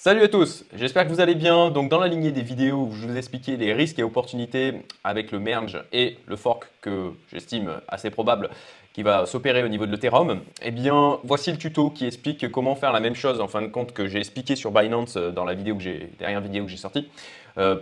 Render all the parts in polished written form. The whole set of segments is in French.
Salut à tous, j'espère que vous allez bien. Donc dans la lignée des vidéos où je vous expliquais les risques et opportunités avec le merge et le fork que j'estime assez probable qui va s'opérer au niveau de l'Ethereum, eh bien voici le tuto qui explique comment faire la même chose en fin de compte que j'ai expliqué sur Binance dans la dernière vidéo que j'ai sortie.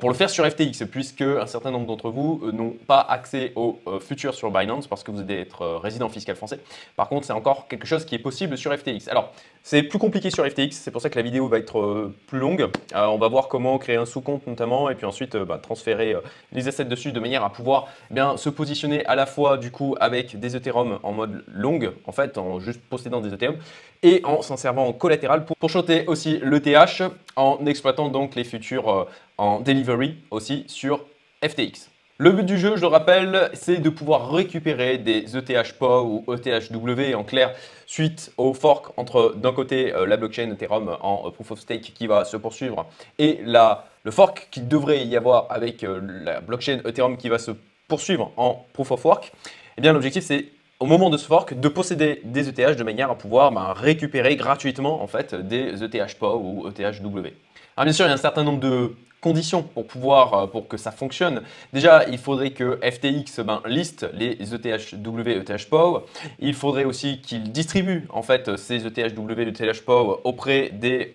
Pour le faire sur FTX, puisque un certain nombre d'entre vous n'ont pas accès aux futurs sur Binance parce que vous devez être résident fiscal français. Par contre, c'est encore quelque chose qui est possible sur FTX. Alors, c'est plus compliqué sur FTX, c'est pour ça que la vidéo va être plus longue. On va voir comment créer un sous-compte notamment et puis ensuite transférer les assets dessus de manière à pouvoir bien se positionner à la fois du coup avec des Ethereum en mode long, en fait, en juste possédant des Ethereum et en s'en servant en collatéral pour shorter aussi l'ETH en exploitant donc les futurs en delivery aussi sur FTX. Le but du jeu, je le rappelle, c'est de pouvoir récupérer des ETH-POW ou ETH-W en clair suite au fork entre d'un côté la blockchain Ethereum en Proof of Stake qui va se poursuivre et le fork qui devrait y avoir avec la blockchain Ethereum qui va se poursuivre en Proof of Work. Eh bien l'objectif c'est au moment de ce fork de posséder des ETH de manière à pouvoir récupérer gratuitement en fait des ETH-POW ou ETH-W. Alors bien sûr, il y a un certain nombre de conditions pour que ça fonctionne. Déjà, il faudrait que FTX liste les ETH-W, ETH-POW. Il faudrait aussi qu'il distribue en fait ces ETH-W, ETH-POW auprès de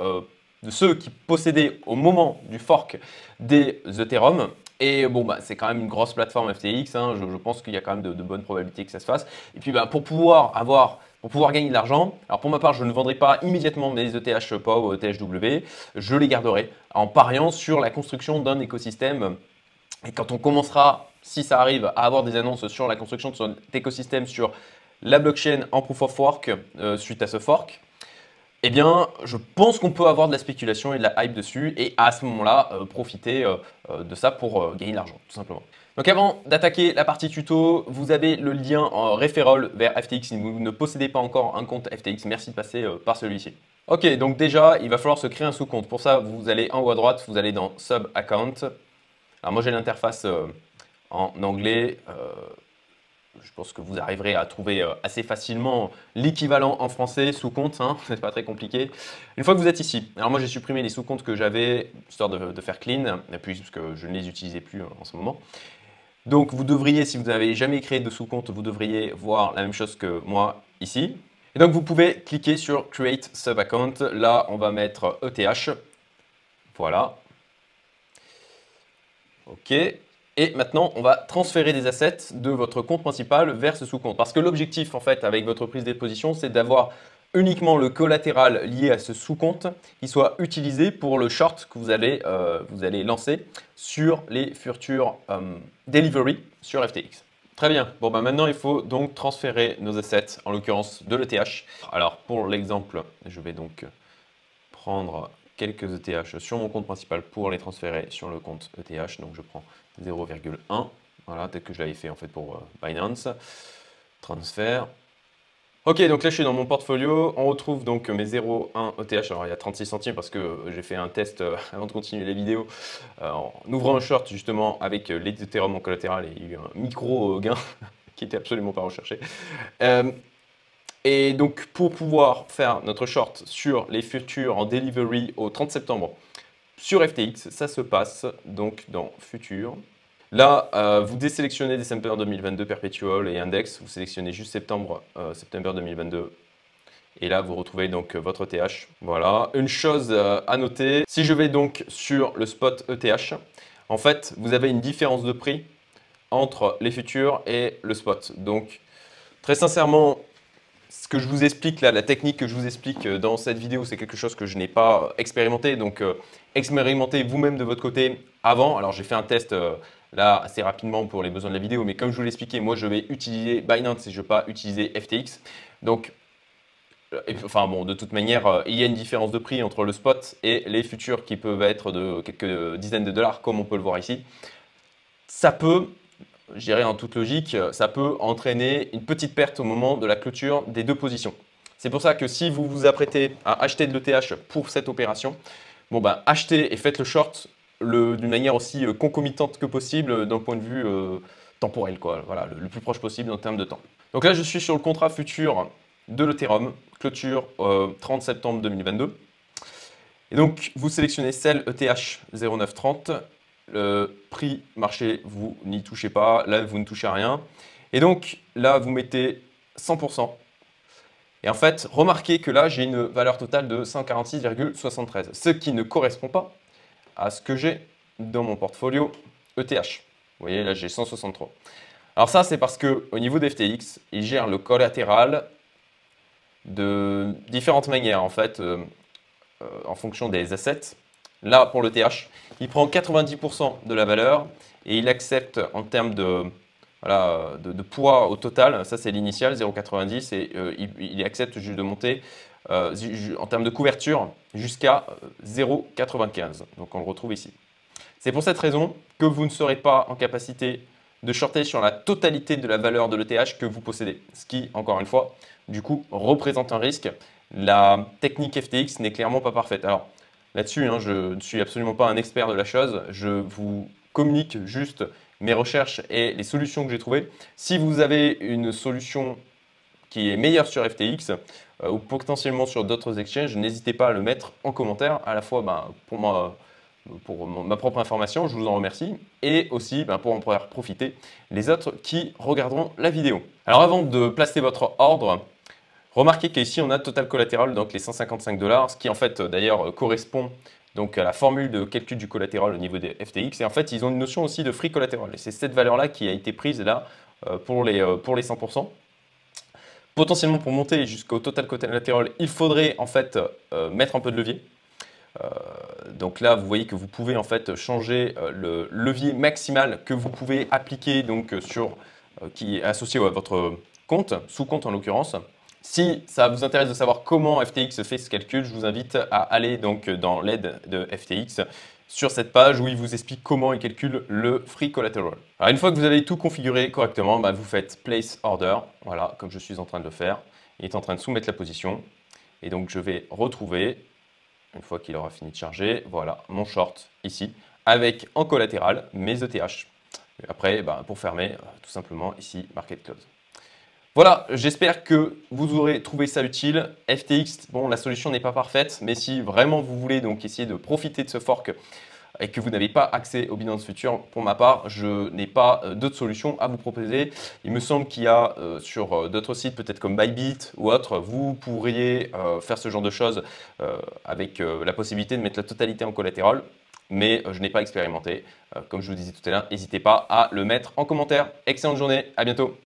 ceux qui possédaient au moment du fork des Ethereum. Et bon, c'est quand même une grosse plateforme FTX, hein. Je pense qu'il y a quand même de bonnes probabilités que ça se fasse. Et puis pour pouvoir gagner de l'argent, alors pour ma part, je ne vendrai pas immédiatement mes ETH POW ou ETH-W, je les garderai en pariant sur la construction d'un écosystème. Et quand on commencera, si ça arrive, à avoir des annonces sur la construction de cet écosystème sur la blockchain en Proof of Work suite à ce fork, eh bien, je pense qu'on peut avoir de la spéculation et de la hype dessus et à ce moment-là, profiter de ça pour gagner de l'argent, tout simplement. Donc avant d'attaquer la partie tuto, vous avez le lien en referral vers FTX si vous ne possédez pas encore un compte FTX. Merci de passer par celui-ci. Ok, donc déjà, il va falloir se créer un sous-compte. Pour ça, vous allez en haut à droite, vous allez dans Sub Account. Alors moi, j'ai l'interface en anglais. Je pense que vous arriverez à trouver assez facilement l'équivalent en français, sous-compte, hein, c'est pas très compliqué. Une fois que vous êtes ici, alors moi j'ai supprimé les sous-comptes que j'avais, histoire de faire clean, et puis parce que je ne les utilisais plus en ce moment. Donc vous devriez, si vous n'avez jamais créé de sous-compte, vous devriez voir la même chose que moi ici. Et donc vous pouvez cliquer sur Create Sub-Account, là on va mettre ETH, voilà. Ok. Et maintenant, on va transférer des assets de votre compte principal vers ce sous-compte. Parce que l'objectif, en fait, avec votre prise de position, c'est d'avoir uniquement le collatéral lié à ce sous-compte qui soit utilisé pour le short que vous allez lancer sur les futurs delivery sur FTX. Très bien. Bon, maintenant, il faut donc transférer nos assets, en l'occurrence de l'ETH. Alors, pour l'exemple, je vais donc prendre quelques ETH sur mon compte principal pour les transférer sur le compte ETH. Donc je prends 0,1, voilà, tel que je l'avais fait en fait pour Binance. Transfert. Ok, donc là je suis dans mon portfolio, on retrouve donc mes 0,1 ETH, alors il y a 36 centimes parce que j'ai fait un test avant de continuer les vidéos en ouvrant un short justement avec les Ethereum en collatéral et il y a eu un micro gain qui était absolument pas recherché. Et donc, pour pouvoir faire notre short sur les futurs en delivery au 30 septembre sur FTX, ça se passe donc dans Futur. Là, vous désélectionnez December 2022 Perpetual et Index, vous sélectionnez juste septembre 2022. Et là, vous retrouvez donc votre ETH. Voilà. Une chose à noter, si je vais donc sur le spot ETH, en fait, vous avez une différence de prix entre les futurs et le spot. Donc, très sincèrement, ce que je vous explique là, la technique que je vous explique dans cette vidéo, c'est quelque chose que je n'ai pas expérimenté. Donc, expérimentez vous-même de votre côté avant. Alors, j'ai fait un test là assez rapidement pour les besoins de la vidéo, mais comme je vous l'ai expliqué, moi je vais utiliser Binance et je ne vais pas utiliser FTX. Donc, enfin bon, de toute manière, il y a une différence de prix entre le spot et les futurs qui peuvent être de quelques dizaines de dollars, comme on peut le voir ici. Ça peut, je dirais en toute logique, ça peut entraîner une petite perte au moment de la clôture des deux positions. C'est pour ça que si vous vous apprêtez à acheter de l'ETH pour cette opération, bon achetez et faites le short d'une manière aussi concomitante que possible d'un point de vue temporel, quoi. Voilà, le plus proche possible en termes de temps. Donc là, je suis sur le contrat futur de l'Ethereum, clôture 30 septembre 2022. Et donc, vous sélectionnez celle ETH 0930. Le prix marché, vous n'y touchez pas. Là, vous ne touchez à rien. Et donc, là, vous mettez 100%. Et en fait, remarquez que là, j'ai une valeur totale de 146,73, ce qui ne correspond pas à ce que j'ai dans mon portfolio ETH. Vous voyez, là, j'ai 163. Alors ça, c'est parce qu'au niveau d'FTX, il gère le collatéral de différentes manières, en fait, en fonction des assets. Là, pour l'ETH, il prend 90% de la valeur et il accepte en termes de, voilà, de poids au total, ça c'est l'initial, 0,90, et il accepte juste de monter en termes de couverture jusqu'à 0,95. Donc on le retrouve ici. C'est pour cette raison que vous ne serez pas en capacité de shorter sur la totalité de la valeur de l'ETH que vous possédez. Ce qui, encore une fois, du coup, représente un risque. La technique FTX n'est clairement pas parfaite. Alors, là-dessus, hein, je ne suis absolument pas un expert de la chose. Je vous communique juste mes recherches et les solutions que j'ai trouvées. Si vous avez une solution qui est meilleure sur FTX ou potentiellement sur d'autres exchanges, n'hésitez pas à le mettre en commentaire, à la fois pour moi, pour ma propre information, je vous en remercie, et aussi pour en pouvoir profiter les autres qui regarderont la vidéo. Alors avant de placer votre ordre, remarquez qu'ici on a total collatéral, donc les 155 $, ce qui en fait d'ailleurs correspond donc à la formule de calcul du collatéral au niveau des FTX. Et en fait, ils ont une notion aussi de free collateral. Et c'est cette valeur-là qui a été prise là pour les 100%. Potentiellement, pour monter jusqu'au total collateral, il faudrait en fait mettre un peu de levier. Donc là, vous voyez que vous pouvez en fait changer le levier maximal que vous pouvez appliquer donc qui est associé à votre compte, sous-compte en l'occurrence. Si ça vous intéresse de savoir comment FTX fait ce calcul, je vous invite à aller donc dans l'aide de FTX sur cette page où il vous explique comment il calcule le free collateral. Alors une fois que vous avez tout configuré correctement, vous faites place order, voilà, comme je suis en train de le faire. Il est en train de soumettre la position et donc je vais retrouver, une fois qu'il aura fini de charger, voilà mon short ici avec en collatéral mes ETH. Et après, pour fermer, tout simplement ici market close. Voilà, j'espère que vous aurez trouvé ça utile. FTX, bon, la solution n'est pas parfaite, mais si vraiment vous voulez donc essayer de profiter de ce fork et que vous n'avez pas accès au Binance Future, pour ma part, je n'ai pas d'autres solutions à vous proposer. Il me semble qu'il y a sur d'autres sites, peut-être comme Bybit ou autres, vous pourriez faire ce genre de choses avec la possibilité de mettre la totalité en collatéral. Mais je n'ai pas expérimenté. Comme je vous disais tout à l'heure, n'hésitez pas à le mettre en commentaire. Excellente journée, à bientôt.